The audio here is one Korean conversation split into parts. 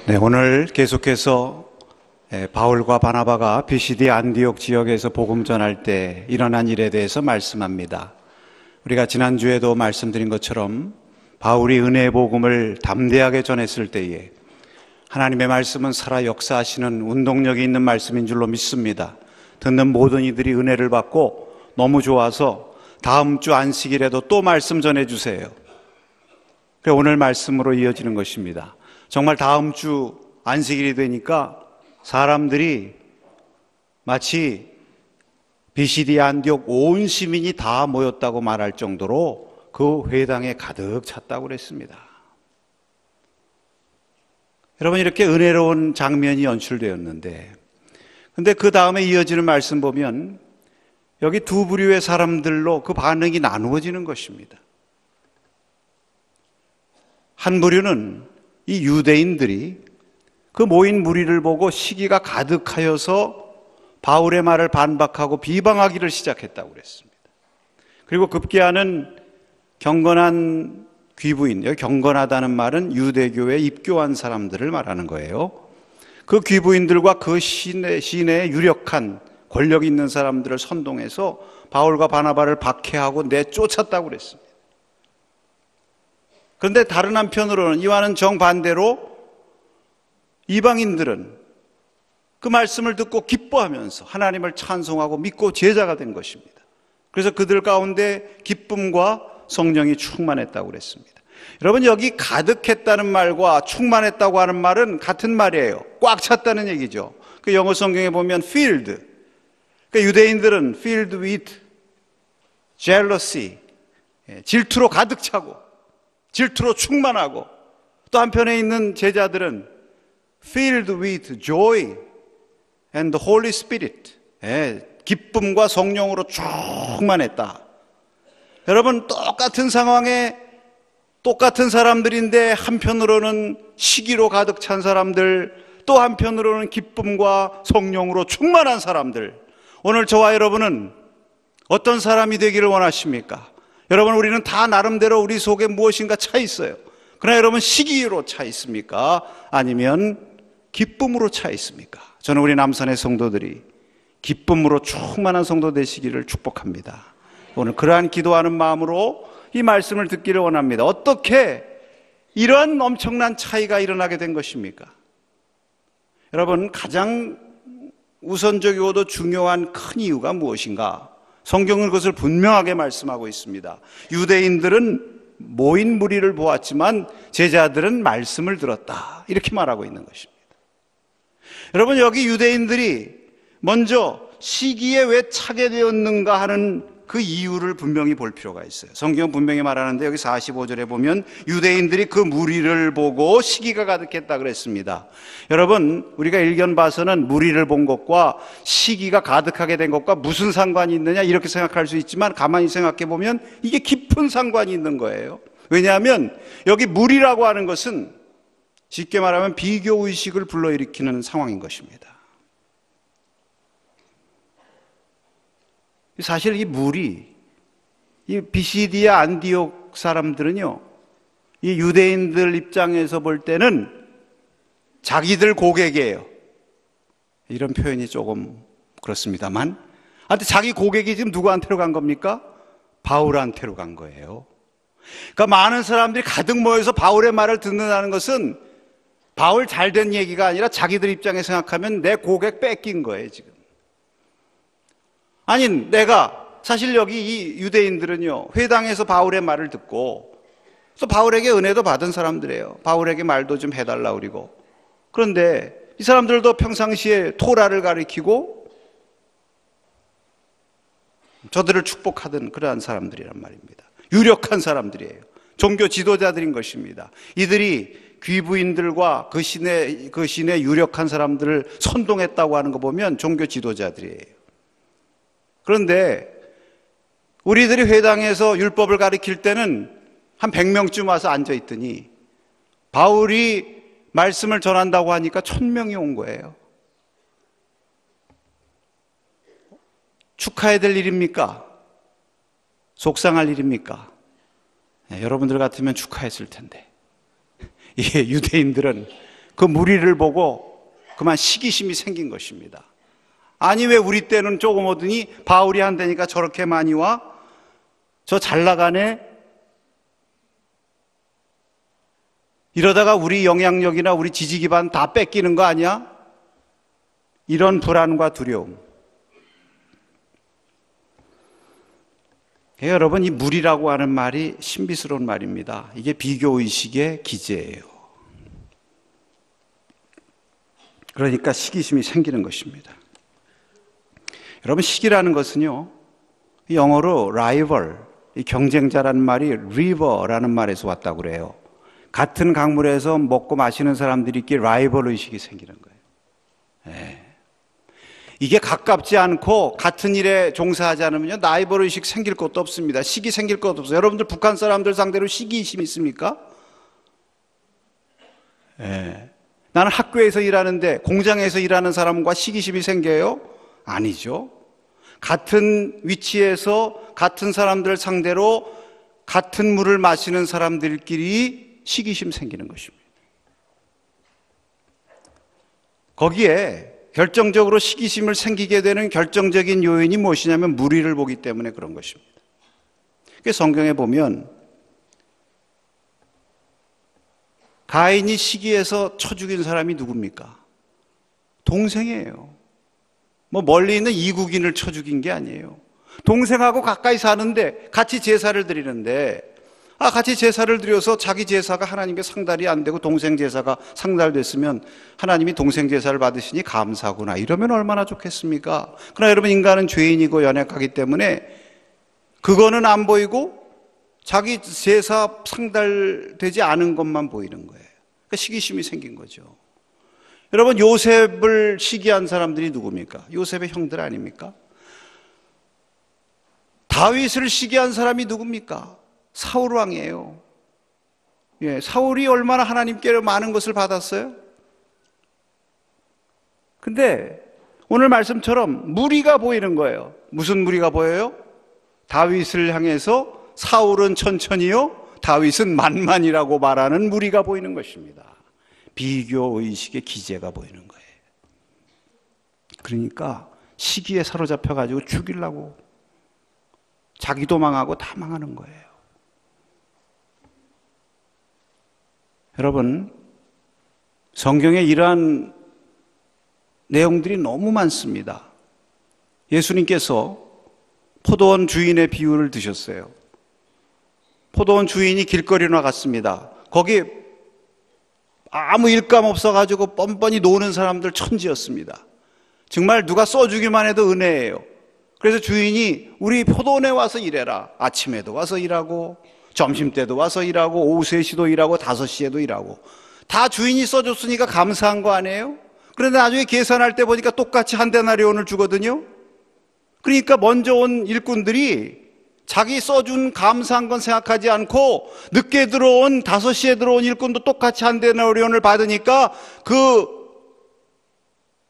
네, 오늘 계속해서 바울과 바나바가 비시디 안디옥 지역에서 복음 전할 때 일어난 일에 대해서 말씀합니다. 우리가 지난주에도 말씀드린 것처럼 바울이 은혜의 복음을 담대하게 전했을 때에 하나님의 말씀은 살아 역사하시는 운동력이 있는 말씀인 줄로 믿습니다. 듣는 모든 이들이 은혜를 받고 너무 좋아서 다음 주 안식일에도 또 말씀 전해주세요. 오늘 말씀으로 이어지는 것입니다. 정말 다음 주 안식일이 되니까 사람들이 마치 비시디 안디옥 온 시민이 다 모였다고 말할 정도로 그 회당에 가득 찼다고 그랬습니다. 여러분, 이렇게 은혜로운 장면이 연출되었는데, 근데 그 다음에 이어지는 말씀 보면 여기 두 부류의 사람들로 그 반응이 나누어지는 것입니다. 한 부류는 이 유대인들이 그 모인 무리를 보고 시기가 가득하여서 바울의 말을 반박하고 비방하기를 시작했다고 그랬습니다. 그리고 급기야는 경건한 귀부인, 여기 경건하다는 말은 유대교에 입교한 사람들을 말하는 거예요. 그 귀부인들과 그 시내에 유력한 권력 있는 사람들을 선동해서 바울과 바나바를 박해하고 내쫓았다고 그랬습니다. 그런데 다른 한편으로는 이와는 정반대로 이방인들은 그 말씀을 듣고 기뻐하면서 하나님을 찬송하고 믿고 제자가 된 것입니다. 그래서 그들 가운데 기쁨과 성령이 충만했다고 그랬습니다. 여러분, 여기 가득했다는 말과 충만했다고 하는 말은 같은 말이에요. 꽉 찼다는 얘기죠. 그 영어 성경에 보면 filled, 그러니까 유대인들은 filled with jealousy, 질투로 가득 차고 질투로 충만하고, 또 한편에 있는 제자들은 filled with joy and the Holy Spirit, 기쁨과 성령으로 충만했다. 여러분, 똑같은 상황에 똑같은 사람들인데 한편으로는 시기로 가득 찬 사람들, 또 한편으로는 기쁨과 성령으로 충만한 사람들. 오늘 저와 여러분은 어떤 사람이 되기를 원하십니까? 여러분, 우리는 다 나름대로 우리 속에 무엇인가 차 있어요. 그러나 여러분, 시기로 차 있습니까? 아니면 기쁨으로 차 있습니까? 저는 우리 남산의 성도들이 기쁨으로 충만한 성도 되시기를 축복합니다. 오늘 그러한 기도하는 마음으로 이 말씀을 듣기를 원합니다. 어떻게 이런 엄청난 차이가 일어나게 된 것입니까? 여러분, 가장 우선적이고도 중요한 큰 이유가 무엇인가? 성경은 그것을 분명하게 말씀하고 있습니다. 유대인들은 모인 무리를 보았지만 제자들은 말씀을 들었다, 이렇게 말하고 있는 것입니다. 여러분, 여기 유대인들이 먼저 시기에 왜 차게 되었는가 하는 그 이유를 분명히 볼 필요가 있어요. 성경은 분명히 말하는데 여기 45절에 보면 유대인들이 그 무리를 보고 시기가 가득했다 그랬습니다. 여러분, 우리가 일견 봐서는 무리를 본 것과 시기가 가득하게 된 것과 무슨 상관이 있느냐 이렇게 생각할 수 있지만 가만히 생각해 보면 이게 깊은 상관이 있는 거예요. 왜냐하면 여기 무리라고 하는 것은 쉽게 말하면 비교의식을 불러일으키는 상황인 것입니다. 사실 이 무리, 이 비시디아 안디옥 사람들은요, 이 유대인들 입장에서 볼 때는 자기들 고객이에요. 이런 표현이 조금 그렇습니다만, 하여튼 자기 고객이 지금 누구한테로 간 겁니까? 바울한테로 간 거예요. 그러니까 많은 사람들이 가득 모여서 바울의 말을 듣는다는 것은 바울 잘된 얘기가 아니라 자기들 입장에 생각하면 내 고객 뺏긴 거예요, 지금. 아니, 내가 사실 여기 이 유대인들은요, 회당에서 바울의 말을 듣고 또 바울에게 은혜도 받은 사람들이에요. 바울에게 말도 좀 해달라 그러고. 그런데 이 사람들도 평상시에 토라를 가리키고 저들을 축복하던 그러한 사람들이란 말입니다. 유력한 사람들이에요. 종교 지도자들인 것입니다. 이들이 귀부인들과 그 시내 유력한 사람들을 선동했다고 하는 거 보면 종교 지도자들이에요. 그런데 우리들이 회당에서 율법을 가르칠 때는 한 100명쯤 와서 앉아있더니 바울이 말씀을 전한다고 하니까 1000명이 온 거예요. 축하해야 될 일입니까? 속상할 일입니까? 여러분들 같으면 축하했을 텐데. 예, 유대인들은 그 무리를 보고 그만 시기심이 생긴 것입니다. 아니 왜 우리 때는 조금 오더니 바울이 한다니까 저렇게 많이 와? 저 잘 나가네? 이러다가 우리 영향력이나 우리 지지 기반 다 뺏기는 거 아니야? 이런 불안과 두려움. 여러분, 이 무리라고 하는 말이 신비스러운 말입니다. 이게 비교의식의 기제예요. 그러니까 시기심이 생기는 것입니다. 여러분, 시기라는 것은요, 영어로 rival, 이 경쟁자라는 말이 river라는 말에서 왔다고 그래요. 같은 강물에서 먹고 마시는 사람들끼리 라이벌 의식이 생기는 거예요. 네. 이게 가깝지 않고 같은 일에 종사하지 않으면요, 라이벌 의식 생길 것도 없습니다. 시기 생길 것도 없어요. 여러분들 북한 사람들 상대로 시기심 있습니까? 네. 나는 학교에서 일하는데 공장에서 일하는 사람과 시기심이 생겨요? 아니죠. 같은 위치에서 같은 사람들 상대로 같은 물을 마시는 사람들끼리 시기심 생기는 것입니다. 거기에 결정적으로 시기심을 생기게 되는 결정적인 요인이 무엇이냐면 무리를 보기 때문에 그런 것입니다. 성경에 보면 가인이 시기해서 쳐 죽인 사람이 누굽니까? 동생이에요. 뭐 멀리 있는 이국인을 쳐 죽인 게 아니에요. 동생하고 가까이 사는데 같이 제사를 드리는데 같이 제사를 드려서 자기 제사가 하나님께 상달이 안 되고 동생 제사가 상달됐으면 하나님이 동생 제사를 받으시니 감사구나, 이러면 얼마나 좋겠습니까? 그러나 여러분, 인간은 죄인이고 연약하기 때문에 그거는 안 보이고 자기 제사 상달되지 않은 것만 보이는 거예요. 그러니까 시기심이 생긴 거죠. 여러분, 요셉을 시기한 사람들이 누굽니까? 요셉의 형들 아닙니까? 다윗을 시기한 사람이 누굽니까? 사울 왕이에요. 예, 사울이 얼마나 하나님께 많은 것을 받았어요? 근데 오늘 말씀처럼 무리가 보이는 거예요. 무슨 무리가 보여요? 다윗을 향해서 사울은 천천히요, 다윗은 만만이라고 말하는 무리가 보이는 것입니다. 비교의식의 기제가 보이는 거예요. 그러니까 시기에 사로잡혀가지고 죽이려고, 자기도 망하고 다 망하는 거예요. 여러분, 성경에 이러한 내용들이 너무 많습니다. 예수님께서 포도원 주인의 비유를 드셨어요. 포도원 주인이 길거리로 나갔습니다. 거기 아무 일감 없어가지고 뻔뻔히 노는 사람들 천지였습니다. 정말 누가 써주기만 해도 은혜예요. 그래서 주인이 우리 포도원에 와서 일해라. 아침에도 와서 일하고 점심때도 와서 일하고 오후 3시도 일하고 5시에도 일하고 다 주인이 써줬으니까 감사한 거 아니에요? 그런데 나중에 계산할 때 보니까 똑같이 한 데나리온을 주거든요. 그러니까 먼저 온 일꾼들이 자기 써준 감사한 건 생각하지 않고 늦게 들어온 5시에 들어온 일꾼도 똑같이 한 데나리온을 받으니까 그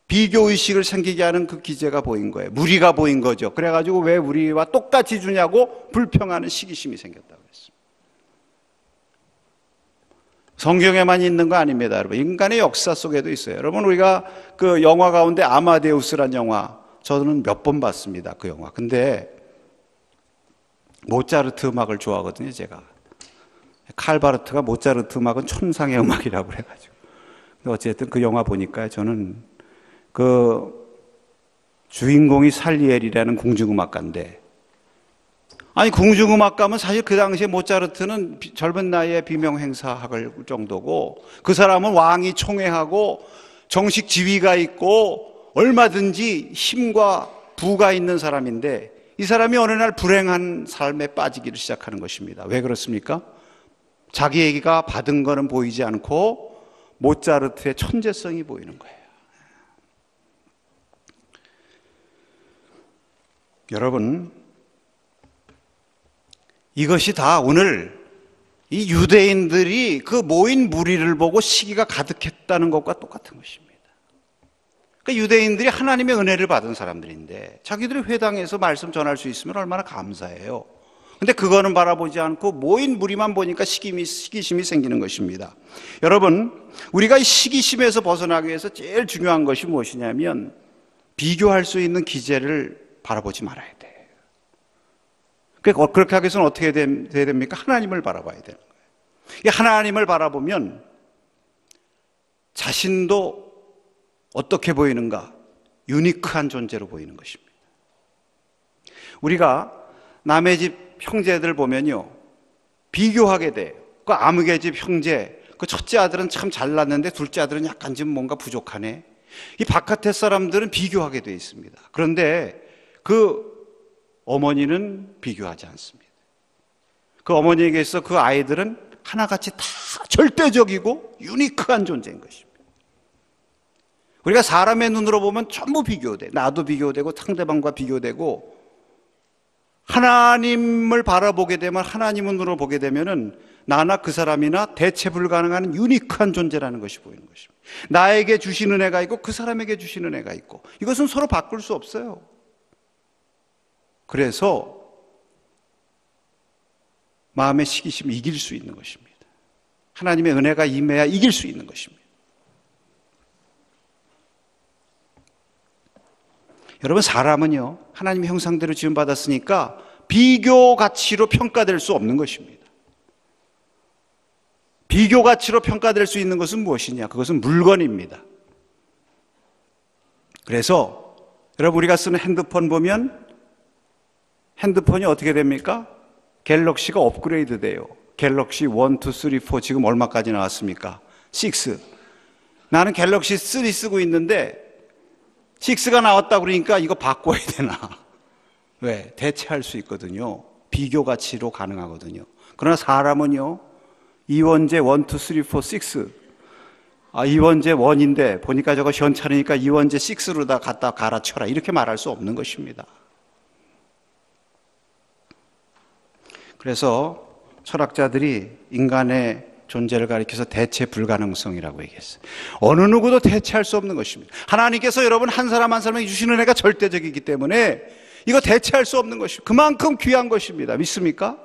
비교의식을 생기게 하는 그 기제가 보인 거예요. 무리가 보인 거죠. 그래가지고 왜 우리와 똑같이 주냐고 불평하는 시기심이 생겼다고 했습니다. 성경에만 있는 거 아닙니다, 여러분. 인간의 역사 속에도 있어요. 여러분, 우리가 그 영화 가운데 아마데우스란 영화, 저는 몇 번 봤습니다, 그 영화. 근데 모차르트 음악을 좋아하거든요, 제가. 칼바르트가 모차르트 음악은 천상의 음악이라고 그래가지고. 근데 어쨌든 그 영화 보니까 저는 그 주인공이 살리엘이라는 궁중음악가인데, 아니 궁중음악가면 사실 그 당시에 모차르트는 젊은 나이에 비명행사할 정도고, 그 사람은 왕이 총애하고 정식 지위가 있고 얼마든지 힘과 부가 있는 사람인데, 이 사람이 어느 날 불행한 삶에 빠지기를 시작하는 것입니다. 왜 그렇습니까? 자기가 받은 거는 보이지 않고 모차르트의 천재성이 보이는 거예요. 여러분, 이것이 다 오늘 이 유대인들이 그 모인 무리를 보고 시기가 가득했다는 것과 똑같은 것입니다. 그러니까 유대인들이 하나님의 은혜를 받은 사람들인데 자기들이 회당에서 말씀 전할 수 있으면 얼마나 감사해요. 근데 그거는 바라보지 않고 모인 무리만 보니까 시기심이 생기는 것입니다. 여러분, 우리가 이 시기심에서 벗어나기 위해서 제일 중요한 것이 무엇이냐면 비교할 수 있는 기제를 바라보지 말아야 돼요. 그렇게 하기 위해서는 어떻게 해야 됩니까? 하나님을 바라봐야 되는 거예요. 하나님을 바라보면 자신도 어떻게 보이는가? 유니크한 존재로 보이는 것입니다. 우리가 남의 집 형제들 보면요, 비교하게 돼요. 그 아무개 집 형제, 그 첫째 아들은 참 잘났는데 둘째 아들은 약간 좀 뭔가 부족하네. 이 바깥의 사람들은 비교하게 돼 있습니다. 그런데 그 어머니는 비교하지 않습니다. 그 어머니에게서 그 아이들은 하나같이 다 절대적이고 유니크한 존재인 것입니다. 우리가 사람의 눈으로 보면 전부 비교돼. 나도 비교되고 상대방과 비교되고, 하나님을 바라보게 되면, 하나님의 눈으로 보게 되면은 나나 그 사람이나 대체 불가능한 유니크한 존재라는 것이 보이는 것입니다. 나에게 주신 은혜가 있고 그 사람에게 주신 은혜가 있고, 이것은 서로 바꿀 수 없어요. 그래서 마음의 시기심을 이길 수 있는 것입니다. 하나님의 은혜가 임해야 이길 수 있는 것입니다. 여러분, 사람은요, 하나님의 형상대로 지음받았으니까 비교 가치로 평가될 수 없는 것입니다. 비교 가치로 평가될 수 있는 것은 무엇이냐? 그것은 물건입니다. 그래서 여러분, 우리가 쓰는 핸드폰 보면 핸드폰이 어떻게 됩니까? 갤럭시가 업그레이드 돼요. 갤럭시 1, 2, 3, 4 지금 얼마까지 나왔습니까? 6. 나는 갤럭시 3 쓰고 있는데 6가 나왔다 그러니까 이거 바꿔야 되나? 왜? 대체할 수 있거든요. 비교 가치로 가능하거든요. 그러나 사람은요, 이원재 1, 2, 3, 4, 6. 이원재 1인데 보니까 저거 현찮으니까 이원재 6로 다 갖다 갈아쳐라. 이렇게 말할 수 없는 것입니다. 그래서 철학자들이 인간의 존재를 가리켜서 대체 불가능성이라고 얘기했어요. 어느 누구도 대체할 수 없는 것입니다. 하나님께서 여러분 한 사람 한 사람에게 주시는 은혜가 절대적이기 때문에 이거 대체할 수 없는 것입니다. 그만큼 귀한 것입니다. 믿습니까?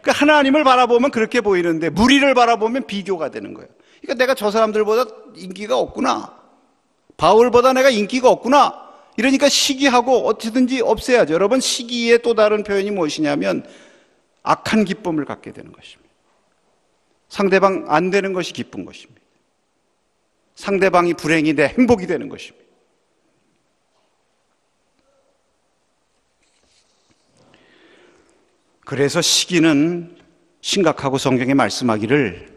그러니까 하나님을 바라보면 그렇게 보이는데 무리를 바라보면 비교가 되는 거예요. 그러니까 내가 저 사람들보다 인기가 없구나, 바울보다 내가 인기가 없구나, 이러니까 시기하고 어떻게든지 없애야죠. 여러분, 시기의 또 다른 표현이 무엇이냐면 악한 기쁨을 갖게 되는 것입니다. 상대방 안 되는 것이 기쁜 것입니다. 상대방이 불행이 내 행복이 되는 것입니다. 그래서 시기는 심각하고 성경에 말씀하기를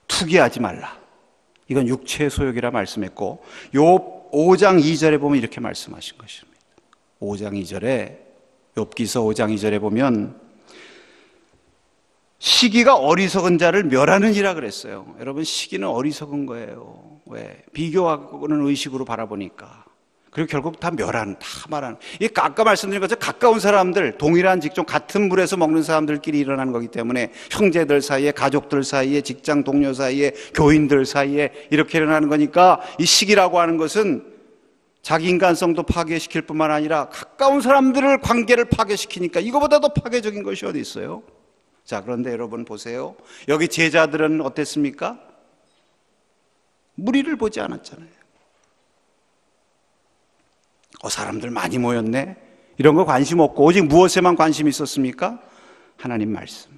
투기하지 말라. 이건 육체의 소욕이라 말씀했고, 욥 5장 2절에 보면 이렇게 말씀하신 것입니다. 5장 2절에, 욥기서 5장 2절에 보면 시기가 어리석은 자를 멸하느니라 그랬어요. 여러분, 시기는 어리석은 거예요. 왜? 비교하고는 의식으로 바라보니까. 그리고 결국 다 멸하는, 다 말하는. 아까 말씀드린 것처럼 가까운 사람들, 동일한 직종, 같은 물에서 먹는 사람들끼리 일어나는 거기 때문에 형제들 사이에, 가족들 사이에, 직장 동료 사이에, 교인들 사이에 이렇게 일어나는 거니까, 이 시기라고 하는 것은 자기 인간성도 파괴시킬 뿐만 아니라 가까운 사람들을 관계를 파괴시키니까 이거보다 더 파괴적인 것이 어디 있어요? 자, 그런데 여러분 보세요. 여기 제자들은 어땠습니까? 무리를 보지 않았잖아요. 사람들 많이 모였네, 이런 거 관심 없고 오직 무엇에만 관심이 있었습니까? 하나님 말씀.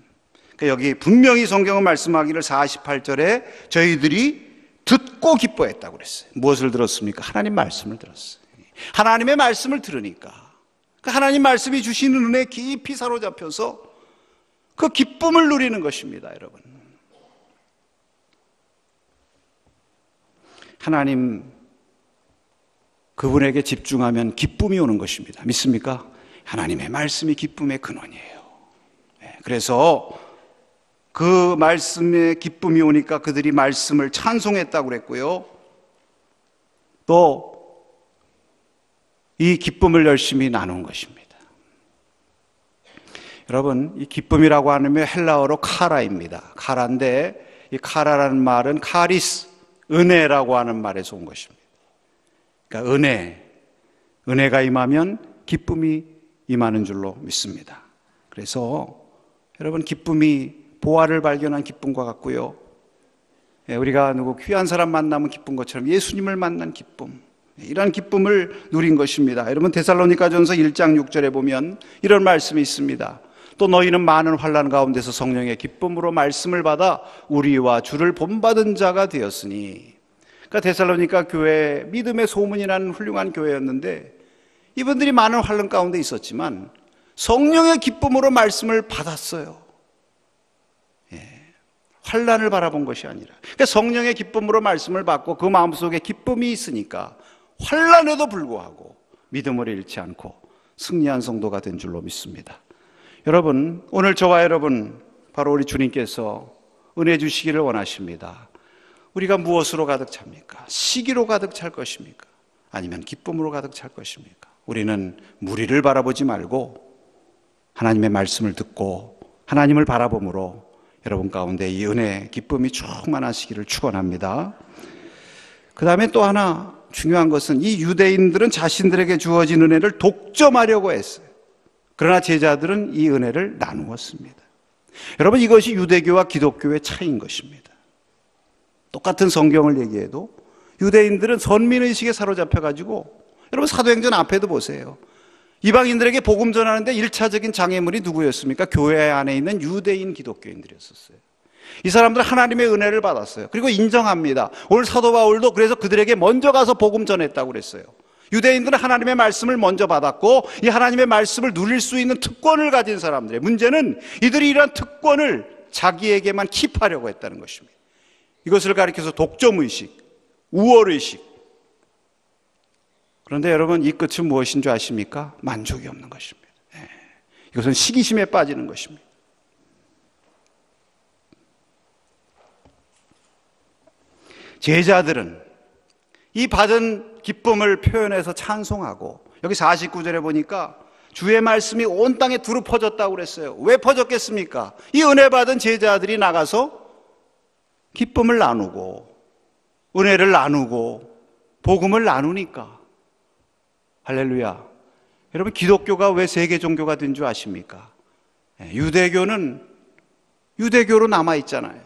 그러니까 여기 분명히 성경은 말씀하기를 48절에 저희들이 듣고 기뻐했다고 그랬어요. 무엇을 들었습니까? 하나님 말씀을 들었어요. 하나님의 말씀을 들으니까 하나님 말씀이 주시는 은혜에 깊이 사로잡혀서 그 기쁨을 누리는 것입니다. 여러분, 하나님 그분에게 집중하면 기쁨이 오는 것입니다. 믿습니까? 하나님의 말씀이 기쁨의 근원이에요. 그래서 그 말씀에 기쁨이 오니까 그들이 말씀을 찬송했다고 그랬고요, 또 이 기쁨을 열심히 나눈 것입니다. 여러분, 이 기쁨이라고 하면 헬라어로 카라입니다. 카라인데 이 카라라는 말은 카리스, 은혜라고 하는 말에서 온 것입니다. 그러니까 은혜가 임하면 기쁨이 임하는 줄로 믿습니다. 그래서 여러분, 기쁨이 보화를 발견한 기쁨과 같고요. 우리가 누구 귀한 사람 만나면 기쁜 것처럼 예수님을 만난 기쁨, 이런 기쁨을 누린 것입니다. 여러분, 데살로니가전서 1장 6절에 보면 이런 말씀이 있습니다. 또 너희는 많은 환난 가운데서 성령의 기쁨으로 말씀을 받아 우리와 주를 본받은 자가 되었으니. 그러니까 데살로니가 교회, 믿음의 소문이 나는 훌륭한 교회였는데 이분들이 많은 환난 가운데 있었지만 성령의 기쁨으로 말씀을 받았어요. 환난을 바라본 것이 아니라, 그러니까 성령의 기쁨으로 말씀을 받고 그 마음속에 기쁨이 있으니까 환난에도 불구하고 믿음을 잃지 않고 승리한 성도가 된 줄로 믿습니다. 여러분, 오늘 저와 여러분, 바로 우리 주님께서 은혜 주시기를 원하십니다. 우리가 무엇으로 가득 찹니까? 시기로 가득 찰 것입니까? 아니면 기쁨으로 가득 찰 것입니까? 우리는 무리를 바라보지 말고 하나님의 말씀을 듣고 하나님을 바라봄으로 여러분 가운데 이 은혜, 기쁨이 충만하시기를 축원합니다. 그 다음에 또 하나 중요한 것은 이 유대인들은 자신들에게 주어진 은혜를 독점하려고 했어요. 그러나 제자들은 이 은혜를 나누었습니다. 여러분, 이것이 유대교와 기독교의 차이인 것입니다. 똑같은 성경을 얘기해도 유대인들은 선민의식에 사로잡혀가지고, 여러분 사도행전 앞에도 보세요. 이방인들에게 복음 전하는데 1차적인 장애물이 누구였습니까? 교회 안에 있는 유대인 기독교인들이었어요. 이 사람들은 하나님의 은혜를 받았어요. 그리고 인정합니다. 오늘 사도 바울도 그래서 그들에게 먼저 가서 복음 전했다고 그랬어요. 유대인들은 하나님의 말씀을 먼저 받았고 이 하나님의 말씀을 누릴 수 있는 특권을 가진 사람들의 문제는 이들이 이러한 특권을 자기에게만 킵하려고 했다는 것입니다. 이것을 가리켜서 독점의식, 우월의식. 그런데 여러분, 이 끝은 무엇인 줄 아십니까? 만족이 없는 것입니다. 이것은 시기심에 빠지는 것입니다. 제자들은 이 받은 기쁨을 표현해서 찬송하고, 여기 49절에 보니까 주의 말씀이 온 땅에 두루 퍼졌다고 그랬어요. 왜 퍼졌겠습니까? 이 은혜 받은 제자들이 나가서 기쁨을 나누고 은혜를 나누고 복음을 나누니까. 할렐루야. 여러분, 기독교가 왜 세계 종교가 된 줄 아십니까? 유대교는 유대교로 남아있잖아요.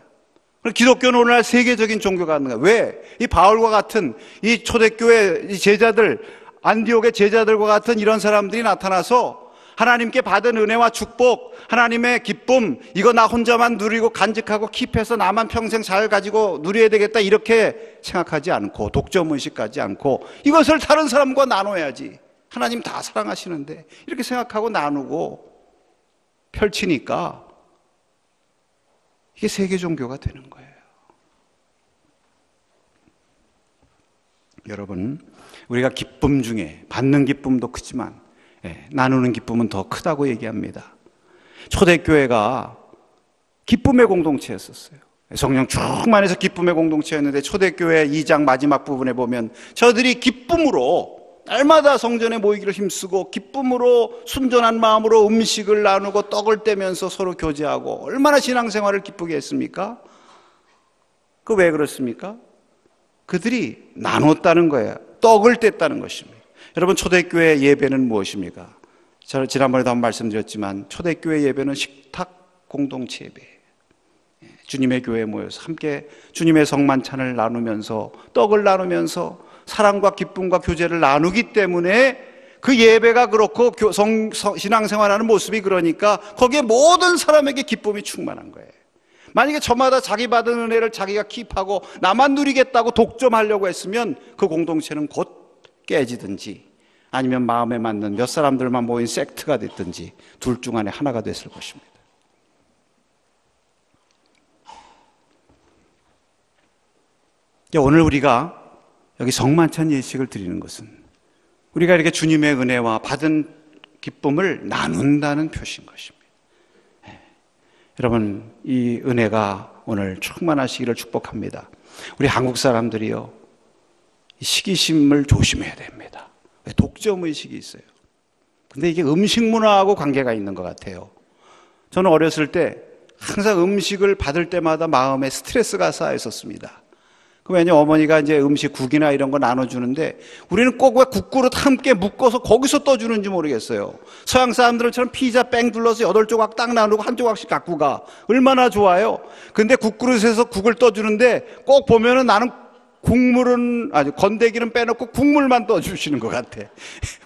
기독교는 오늘날 세계적인 종교가 되는 거예요. 왜? 이 바울과 같은 이 초대교회 제자들, 안디옥의 제자들과 같은 이런 사람들이 나타나서 하나님께 받은 은혜와 축복, 하나님의 기쁨, 이거 나 혼자만 누리고 간직하고 킵해서 나만 평생 잘 가지고 누려야 되겠다, 이렇게 생각하지 않고, 독점의식 가지 않고 이것을 다른 사람과 나눠야지, 하나님 다 사랑하시는데, 이렇게 생각하고 나누고 펼치니까 이게 세계 종교가 되는 거예요. 여러분, 우리가 기쁨 중에 받는 기쁨도 크지만 나누는 기쁨은 더 크다고 얘기합니다. 초대교회가 기쁨의 공동체였었어요. 성령 충만해서 기쁨의 공동체였는데 초대교회 2장 마지막 부분에 보면 저들이 기쁨으로 날마다 성전에 모이기를 힘쓰고 기쁨으로 순전한 마음으로 음식을 나누고 떡을 떼면서 서로 교제하고, 얼마나 신앙생활을 기쁘게 했습니까? 그 왜 그렇습니까? 그들이 나눴다는 거예요. 떡을 뗐다는 것입니다. 여러분, 초대교회 예배는 무엇입니까? 제가 지난번에도 한번 말씀드렸지만 초대교회 예배는 식탁 공동체 예배예요. 주님의 교회에 모여서 함께 주님의 성만찬을 나누면서 떡을 나누면서 사랑과 기쁨과 교제를 나누기 때문에 그 예배가 그렇고 신앙생활하는 모습이 그러니까 거기에 모든 사람에게 기쁨이 충만한 거예요. 만약에 저마다 자기 받은 은혜를 자기가 킵하고 나만 누리겠다고 독점하려고 했으면 그 공동체는 곧 깨지든지 아니면 마음에 맞는 몇 사람들만 모인 섹트가 됐든지 둘 중 안에 하나가 됐을 것입니다. 오늘 우리가 여기 성만찬 예식을 드리는 것은 우리가 이렇게 주님의 은혜와 받은 기쁨을 나눈다는 표시인 것입니다. 여러분, 이 은혜가 오늘 충만하시기를 축복합니다. 우리 한국 사람들이요, 시기심을 조심해야 됩니다. 왜? 독점의식이 있어요. 근데 이게 음식 문화하고 관계가 있는 것 같아요. 저는 어렸을 때 항상 음식을 받을 때마다 마음에 스트레스가 쌓여 있었습니다. 왜냐 어머니가 이제 음식 국이나 이런 거 나눠주는데 우리는 꼭 왜 국그릇 함께 묶어서 거기서 떠주는지 모르겠어요. 서양 사람들처럼 피자 뺑 둘러서 8조각 딱 나누고 한 조각씩 갖고 가. 얼마나 좋아요. 근데 국그릇에서 국을 떠주는데 꼭 보면은 나는 국물은 아주 건더기는 빼놓고 국물만 떠주시는 것 같아.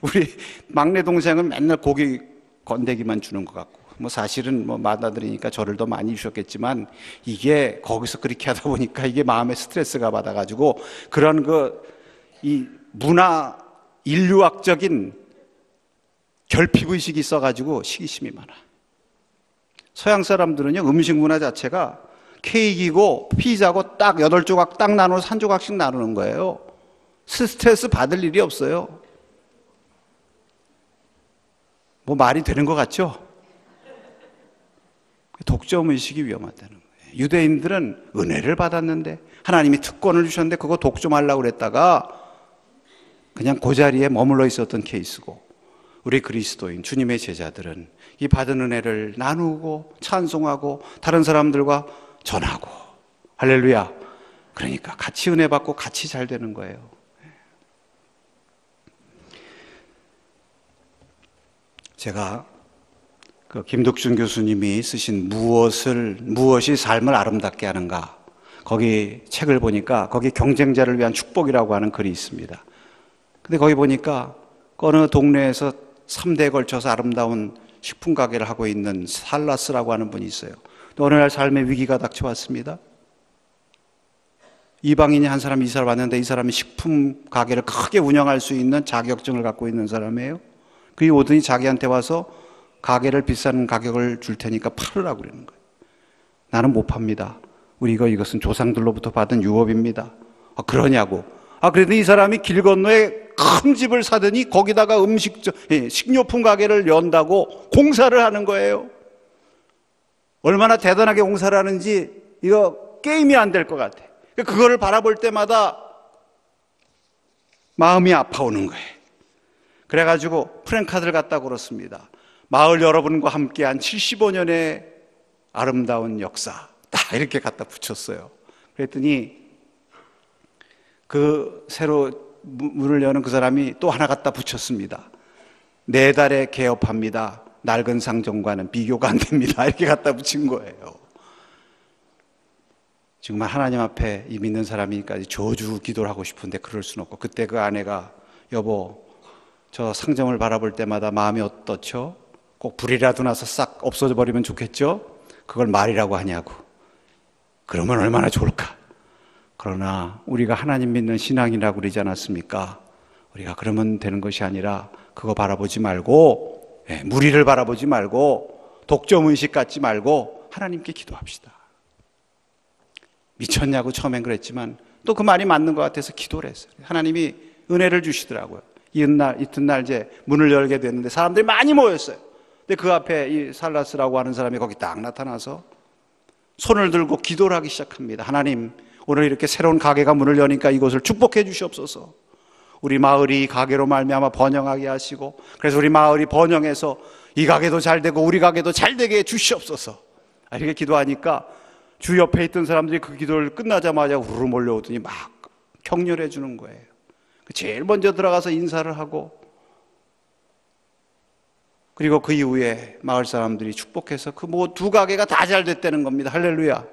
우리 막내 동생은 맨날 고기 건더기만 주는 것 같고. 뭐 사실은 뭐 맏아들이니까 저를 더 많이 주셨겠지만 이게 거기서 그렇게 하다 보니까 이게 마음에 스트레스가 받아가지고 그런 이 문화 인류학적인 결핍의식이 있어가지고 시기심이 많아. 서양 사람들은요 음식 문화 자체가 케이크이고 피자고 딱 8조각 딱 나눠서 한 조각씩 나누는 거예요. 스트레스 받을 일이 없어요. 뭐 말이 되는 것 같죠? 독점의식이 위험하다는 거예요. 유대인들은 은혜를 받았는데 하나님이 특권을 주셨는데 그거 독점하려고 그랬다가 그냥 그 자리에 머물러 있었던 케이스고, 우리 그리스도인 주님의 제자들은 이 받은 은혜를 나누고 찬송하고 다른 사람들과 전하고, 할렐루야. 그러니까 같이 은혜 받고 같이 잘 되는 거예요. 제가 김덕준 교수님이 쓰신 무엇이 삶을 아름답게 하는가, 거기 책을 보니까 거기 경쟁자를 위한 축복이라고 하는 글이 있습니다. 근데 거기 보니까 어느 동네에서 3대에 걸쳐서 아름다운 식품 가게를 하고 있는 살라스라고 하는 분이 있어요. 어느 날 삶의 위기가 닥쳐왔습니다. 이방인이 한 사람이 이사를 왔는데 이 사람이 식품 가게를 크게 운영할 수 있는 자격증을 갖고 있는 사람이에요. 그게 오더니 자기한테 와서 가게를 비싼 가격을 줄 테니까 팔으라고 그러는 거예요. 나는 못 팝니다. 이것은 조상들로부터 받은 유업입니다. 그러냐고. 그래도 이 사람이 길 건너에 큰 집을 사더니 거기다가 식료품 가게를 연다고 공사를 하는 거예요. 얼마나 대단하게 공사를 하는지 이거 게임이 안 될 것 같아. 그거를 바라볼 때마다 마음이 아파오는 거예요. 그래가지고 프랭카드를 갖다 걸었습니다. 마을 여러분과 함께한 75년의 아름다운 역사, 딱 이렇게 갖다 붙였어요. 그랬더니 그 새로 문을 여는 그 사람이 또 하나 갖다 붙였습니다. 4달에 개업합니다. 낡은 상점과는 비교가 안 됩니다. 이렇게 갖다 붙인 거예요. 정말 하나님 앞에 이 믿는 사람이니까 저주 기도를 하고 싶은데 그럴 수는 없고, 그때 그 아내가 여보 저 상점을 바라볼 때마다 마음이 어떻죠? 꼭 불이라도 나서 싹 없어져 버리면 좋겠죠? 그걸 말이라고 하냐고. 그러면 얼마나 좋을까? 그러나 우리가 하나님 믿는 신앙이라고 그러지 않았습니까? 우리가 그러면 되는 것이 아니라 그거 바라보지 말고, 무리를 바라보지 말고, 독점의식 갖지 말고 하나님께 기도합시다. 미쳤냐고 처음엔 그랬지만 또 그 말이 맞는 것 같아서 기도를 했어요. 하나님이 은혜를 주시더라고요. 이튿날 이제 문을 열게 됐는데 사람들이 많이 모였어요. 근데 그 앞에 이 살라스라고 하는 사람이 거기 딱 나타나서 손을 들고 기도를 하기 시작합니다. 하나님, 오늘 이렇게 새로운 가게가 문을 여니까 이곳을 축복해 주시옵소서. 우리 마을이 가게로 말미암아 번영하게 하시고, 그래서 우리 마을이 번영해서 이 가게도 잘 되고 우리 가게도 잘 되게 해 주시옵소서. 이렇게 기도하니까 주 옆에 있던 사람들이 그 기도를 끝나자마자 우르르 몰려오더니 막 격려해 주는 거예요. 제일 먼저 들어가서 인사를 하고, 그리고 그 이후에 마을 사람들이 축복해서 그 뭐 2 가게가 다 잘 됐다는 겁니다. 할렐루야.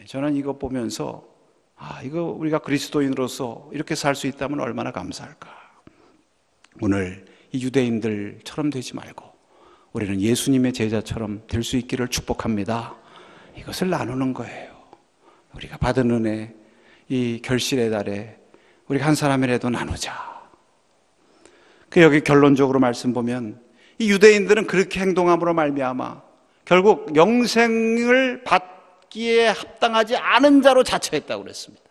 저는 이거 보면서 이거 우리가 그리스도인으로서 이렇게 살 수 있다면 얼마나 감사할까. 오늘 이 유대인들처럼 되지 말고 우리는 예수님의 제자처럼 될 수 있기를 축복합니다. 이것을 나누는 거예요. 우리가 받은 은혜, 이 결실의 달에 우리가 한 사람이라도 나누자. 여기 결론적으로 말씀 보면 이 유대인들은 그렇게 행동함으로 말미암아 결국 영생을 받기에 합당하지 않은 자로 자처했다고 그랬습니다.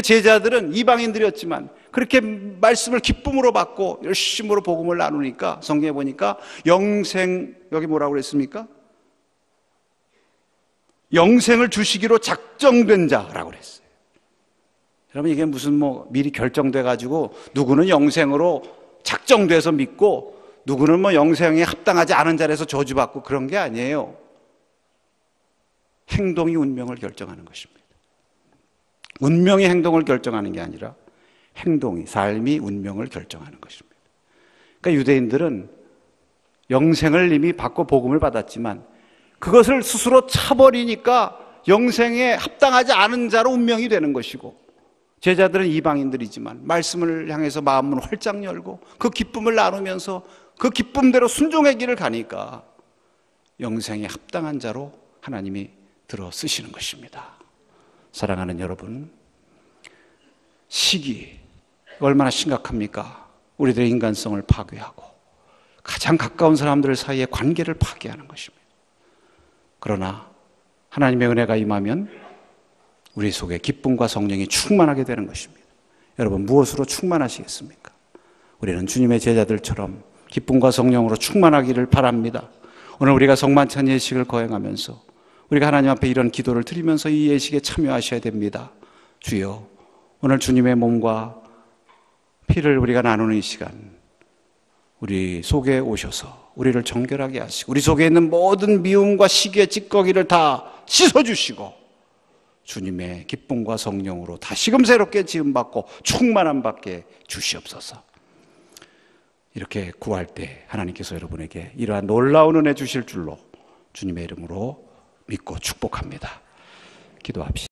제자들은 이방인들이었지만 그렇게 말씀을 기쁨으로 받고 열심으로 복음을 나누니까 성경에 보니까 영생, 여기 뭐라고 그랬습니까? 영생을 주시기로 작정된 자라고 그랬어요. 여러분, 이게 무슨 미리 결정돼 가지고 누구는 영생으로 작정돼서 믿고 누구는 영생에 합당하지 않은 자리에서 저주받고 그런 게 아니에요. 행동이 운명을 결정하는 것입니다. 운명이 행동을 결정하는 게 아니라 삶이 운명을 결정하는 것입니다. 그러니까 유대인들은 영생을 이미 받고 복음을 받았지만 그것을 스스로 차버리니까 영생에 합당하지 않은 자로 운명이 되는 것이고, 제자들은 이방인들이지만 말씀을 향해서 마음을 활짝 열고 그 기쁨을 나누면서 그 기쁨대로 순종의 길을 가니까 영생에 합당한 자로 하나님이 들어 쓰시는 것입니다. 사랑하는 여러분, 시기 얼마나 심각합니까? 우리들의 인간성을 파괴하고 가장 가까운 사람들 사이의 관계를 파괴하는 것입니다. 그러나 하나님의 은혜가 임하면 우리 속에 기쁨과 성령이 충만하게 되는 것입니다. 여러분, 무엇으로 충만하시겠습니까? 우리는 주님의 제자들처럼 기쁨과 성령으로 충만하기를 바랍니다. 오늘 우리가 성만찬 예식을 거행하면서 우리가 하나님 앞에 이런 기도를 드리면서 이 예식에 참여하셔야 됩니다. 주여, 오늘 주님의 몸과 피를 우리가 나누는 이 시간, 우리 속에 오셔서 우리를 정결하게 하시고 우리 속에 있는 모든 미움과 시기의 찌꺼기를 다 씻어주시고 주님의 기쁨과 성령으로 다시금 새롭게 지음받고 충만함 받게 주시옵소서. 이렇게 구할 때 하나님께서 여러분에게 이러한 놀라운 은혜 주실 줄로 주님의 이름으로 믿고 축복합니다. 기도합시다.